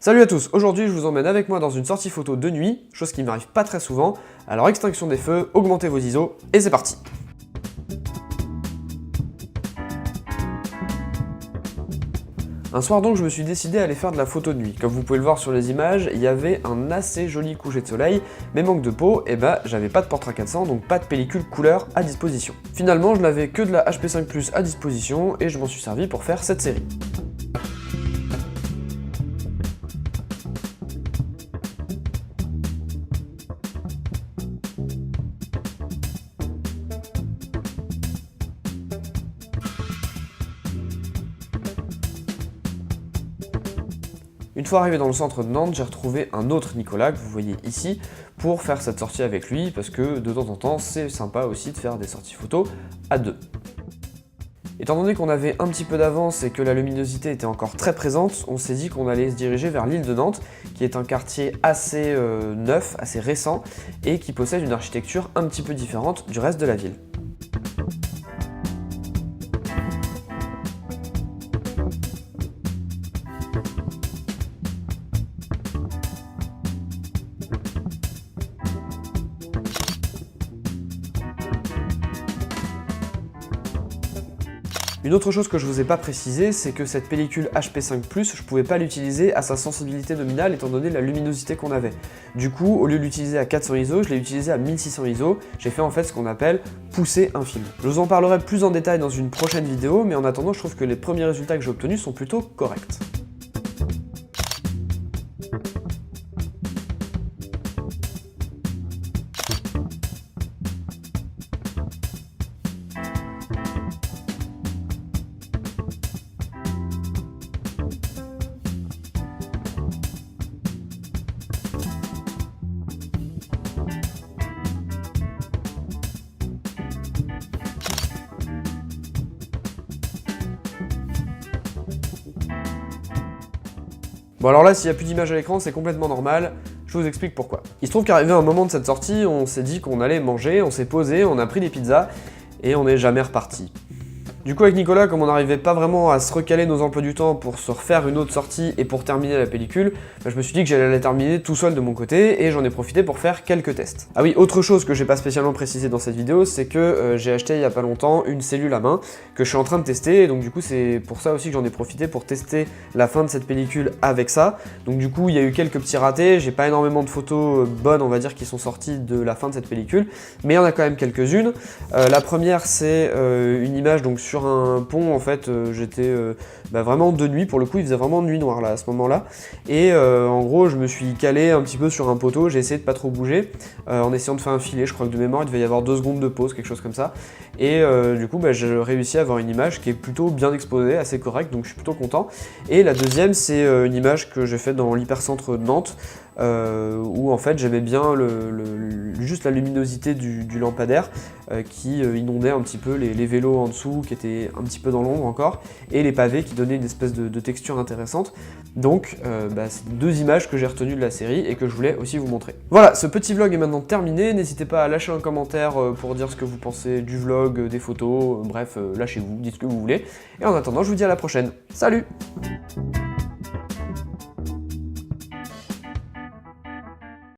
Salut à tous, aujourd'hui je vous emmène avec moi dans une sortie photo de nuit, chose qui m'arrive pas très souvent, alors extinction des feux, augmentez vos ISO, et c'est parti. Un soir donc je me suis décidé à aller faire de la photo de nuit. Comme vous pouvez le voir sur les images, il y avait un assez joli coucher de soleil, mais manque de peau, et bah j'avais pas de Portra 400, donc pas de pellicule couleur à disposition. Finalement je n'avais que de la HP5+ à disposition, et je m'en suis servi pour faire cette série. Une fois arrivé dans le centre de Nantes, j'ai retrouvé un autre Nicolas que vous voyez ici pour faire cette sortie avec lui parce que de temps en temps c'est sympa aussi de faire des sorties photos à deux. Étant donné qu'on avait un petit peu d'avance et que la luminosité était encore très présente, on s'est dit qu'on allait se diriger vers l'île de Nantes, qui est un quartier assez neuf, assez récent et qui possède une architecture un petit peu différente du reste de la ville. Une autre chose que je vous ai pas précisé, c'est que cette pellicule HP5+, je pouvais pas l'utiliser à sa sensibilité nominale étant donné la luminosité qu'on avait. Du coup, au lieu de l'utiliser à 400 ISO, je l'ai utilisé à 1600 ISO, j'ai fait en fait ce qu'on appelle pousser un film. Je vous en parlerai plus en détail dans une prochaine vidéo, mais en attendant, je trouve que les premiers résultats que j'ai obtenus sont plutôt corrects. Bon alors là, s'il n'y a plus d'image à l'écran, c'est complètement normal, je vous explique pourquoi. Il se trouve qu'arrivé un moment de cette sortie, on s'est dit qu'on allait manger, on s'est posé, on a pris des pizzas, et on n'est jamais reparti. Du coup avec Nicolas, comme on n'arrivait pas vraiment à se recaler nos emplois du temps pour se refaire une autre sortie et pour terminer la pellicule, je me suis dit que j'allais la terminer tout seul de mon côté et j'en ai profité pour faire quelques tests. Ah oui, autre chose que j'ai pas spécialement précisé dans cette vidéo, c'est que j'ai acheté il y a pas longtemps une cellule à main que je suis en train de tester et donc du coup c'est pour ça aussi que j'en ai profité pour tester la fin de cette pellicule avec ça. Donc du coup il y a eu quelques petits ratés, j'ai pas énormément de photos bonnes on va dire qui sont sorties de la fin de cette pellicule, mais il y en a quand même quelques-unes. La première c'est une image donc sur un pont en fait, j'étais vraiment de nuit, pour le coup il faisait vraiment nuit noire là à ce moment là, et en gros je me suis calé un petit peu sur un poteau, j'ai essayé de pas trop bouger, en essayant de faire un filet, je crois que de mémoire il devait y avoir 2 secondes de pause, quelque chose comme ça, et du coup j'ai réussi à avoir une image qui est plutôt bien exposée, assez correcte, donc je suis plutôt content. Et la deuxième c'est une image que j'ai faite dans l'hypercentre de Nantes, où en fait j'aimais bien juste la luminosité du lampadaire qui inondait un petit peu les vélos en dessous qui étaient un petit peu dans l'ombre encore, et les pavés qui donnaient une espèce de texture intéressante. Donc c'est 2 images que j'ai retenues de la série et que je voulais aussi vous montrer. Voilà, ce petit vlog est maintenant terminé, n'hésitez pas à lâcher un commentaire pour dire ce que vous pensez du vlog, des photos, bref, lâchez-vous, dites ce que vous voulez. Et en attendant, je vous dis à la prochaine. Salut!